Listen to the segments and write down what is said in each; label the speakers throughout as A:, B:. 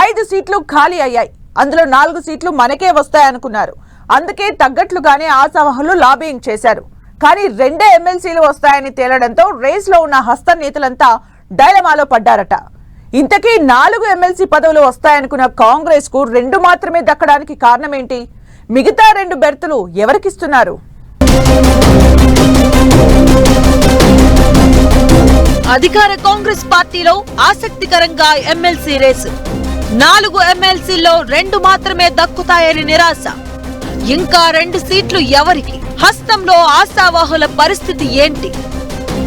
A: 5 సీట్లు ఖాళీ అయ్యాయి. అందులో 4 సీట్లు మనకే వస్తాయనుకున్నారు. అందుకే తగ్గట్లుగానే ఆశావహులు లాబింగ్ చేశారు. కానీ 2 ఎమ్మెల్సీలు వస్తాయని తేలడంతో రేస్ లో ఉన్న హస్త నేతలంతా డైలమాలో పడ్డారట. ఇంతకీ 4 ఎమ్మెల్సీ పదవులు వస్తాయనుకున్న కాంగ్రెస్ కు 2 మాత్రమే దక్కడానికి కారణమేంటి? మిగతా 2 బెర్తులు ఎవరికిస్తున్నారు?
B: అధికార కాంగ్రెస్ పార్టీలో ఆసక్తికరంగా ఎమ్మెల్సీ రేసు. 4 ఎమ్మెల్సీల్లో 2 మాత్రమే దక్కుతాయని నిరాశ. ఇంకా 2 సీట్లు ఎవరికి? హస్తంలో ఆశావాహుల పరిస్థితి ఏంటి?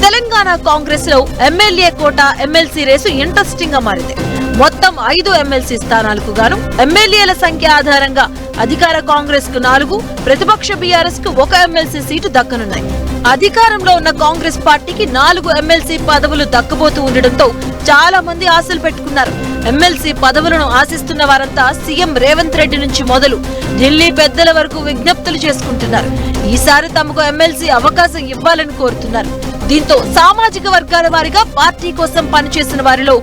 B: తెలంగాణ కాంగ్రెస్ లో ఎమ్మెల్యే కోట ఎమ్మెల్సీ రేసు ఇంట్రెస్టింగ్ గా మారింది. మొత్తం 5 ఎమ్మెల్సీ స్థానాలకు గాను ఎమ్మెల్యేల సంఖ్య ఆధారంగా అధికార కాంగ్రెస్ కు 4, ప్రతిపక్ష బీఆర్ఎస్ కు 1 ఎమ్మెల్సీ సీటు దక్కనున్నాయి. అధికారంలో ఉన్న కాంగ్రెస్ పార్టీకి 4 ఎమ్మెల్సీ పదవులు దక్కబోతూ ఉండడంతో చాలా మంది ఆశలు పెట్టుకున్నారు. ఎమ్మెల్సీ పదవులను ఆశిస్తున్న వారంతా సీఎం రేవంత్ రెడ్డి నుంచి మొదలు ఢిల్లీ పెద్దల వరకు విజ్ఞప్తులు చేసుకుంటున్నారు. ఈసారి తమకు ఎమ్మెల్సీ అవకాశం ఇవ్వాలని కోరుతున్నారు. దీంతో సామాజిక వర్గాల వారిగా పార్టీ కోసం పనిచేసిన వారిలో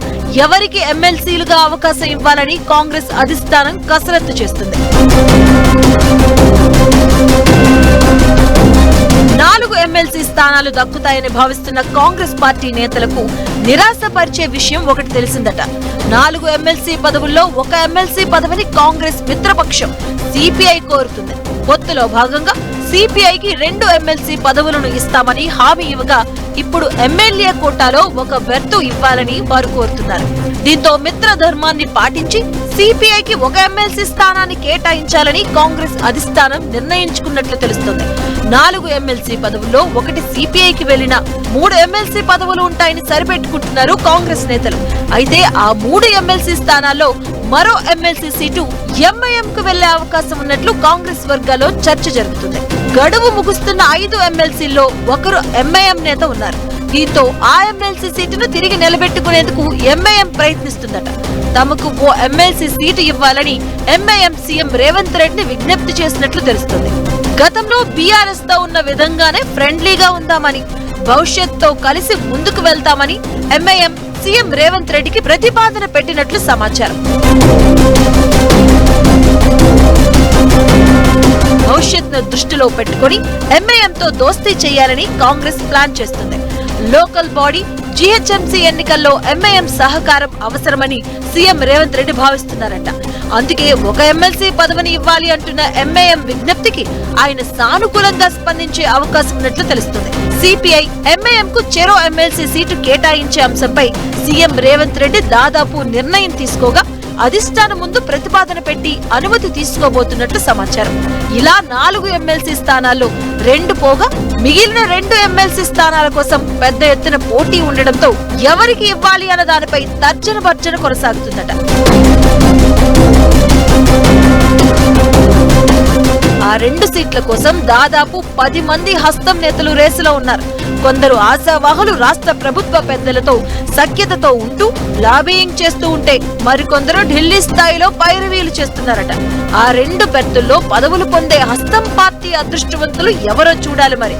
B: ఎవరికి ఎమ్మెల్సీలుగా అవకాశం ఇవ్వాలని కాంగ్రెస్ అధిష్టానం కసరత్తు చేస్తుంది. 4 ఎమ్మెల్సీ స్థానాలు దక్కుతాయని భావిస్తున్న కాంగ్రెస్ పార్టీ నేతలకు నిరాశపరిచే విషయం ఒకటి తెలిసిందట. 4 ఎమ్మెల్సీ పదవుల్లో 1 ఎమ్మెల్సీ పదవిని కాంగ్రెస్ మిత్రపక్షం సిపిఐ కోరుతుంది. పొత్తులో భాగంగా సిపిఐకి 2 ఎమ్మెల్సీ పదవులను ఇస్తామని హామీ ఇవ్వగా ఇప్పుడు ఎమ్మెల్యే కోటాలో 1 బెర్తు ఇవ్వాలని వారు కోరుతున్నారు. దీంతో మిత్ర ధర్మాన్ని పాటించి సిపిఐకి 1 ఎమ్మెల్సీ స్థానాన్ని కేటాయించాలని కాంగ్రెస్ అధిష్టానం నిర్ణయించుకున్నట్లు తెలుస్తోంది. 4 ఎమ్మెల్సీ పదవుల్లో 1 సిపిఐకి వెళ్లిన 3 ఎమ్మెల్సీ పదవులు ఉంటాయని సరిపెట్టుకుంటున్నారు కాంగ్రెస్ నేతలు. అయితే ఆ 3 ఎమ్మెల్సీ స్థానాల్లో మరో ఎమ్మెల్సీ సీటు ఎంఐఎంకు వెళ్లే అవకాశం ఉన్నట్లు కాంగ్రెస్ వర్గాల్లో చర్చ జరుగుతుంది. గడువు ముగుస్తున్న 5 ఎమ్మెల్సీల్లో 1 ఎంఐఎం నేత ఉన్నారు. దీంతో ఆ ఎమ్మెల్సీ సీటును తిరిగి నిలబెట్టుకునేందుకు ఎంఐఎం ప్రయత్నిస్తుందట. తమకు ఓ ఎమ్మెల్సీ సీటు ఇవ్వాలని ఎంఐఎం సీఎం రేవంత్ రెడ్డిని విజ్ఞప్తి చేసినట్లు తెలుస్తుంది. గతంలో బీఆర్ఎస్ తో ఉన్న విధంగానే ఫ్రెండ్లీగా ఉందామని, భవిష్యత్తుతో కలిసి ముందుకు వెళ్తామని ఎంఐఎం సీఎం రేవంత్ రెడ్డికి ప్రతిపాదన పెట్టినట్లు సమాచారం. భవిష్యత్తును దృష్టిలో పెట్టుకుని ఎంఐఎంతో దోస్తీ చేయాలని కాంగ్రెస్ ప్లాన్ చేస్తుంది. లోకల్ బాడీ జీహెచ్ఎంసీ ఎన్నికల్లో ఎంఐఎం సహకారం అవసరమని సీఎం రేవంత్ రెడ్డి భావిస్తున్నారట. అందుకే 1 ఎమ్మెల్సీ పదవిని ఇవ్వాలి అంటున్న ఎంఐఎం విజ్ఞప్తికి ఆయన సానుకూలంగా స్పందించే అవకాశం ఉన్నట్లు తెలుస్తుంది. సిపిఐ ఎంఐఎంకు చెరో ఎమ్మెల్సీ సీటు కేటాయించే అంశంపై సీఎం రేవంత్ రెడ్డి దాదాపు నిర్ణయం తీసుకోగా అధిష్టానం ముందు ప్రతిపాదన పెట్టి అనుమతి తీసుకోబోతున్నట్లు సమాచారం. ఇలా 4 ఎమ్మెల్సీ స్థానాల్లో 2 పోగా మిగిలిన 2 ఎమ్మెల్సీ స్థానాల కోసం పెద్ద ఎత్తున పోటీ ఉండడంతో ఎవరికి ఇవ్వాలి అన్న దానిపై తర్జన భర్జన కొనసాగుతుందట. ఆ 2 సీట్ల కోసం దాదాపు 10 మంది హస్తం నేతలు రేసులో ఉన్నారు. కొందరు ఆశావాహులు రాష్ట్ర ప్రభుత్వ పెద్దలతో సఖ్యతతో ఉంటూ లాబియింగ్ చేస్తూ ఉంటే మరికొందరు ఢిల్లీ స్థాయిలో పైరవీలు చేస్తున్నారట. ఆ 2 బెర్తుల్లో పదవులు పొందే హస్తం పార్టీ అదృష్టవంతులు ఎవరో చూడాలి మరి.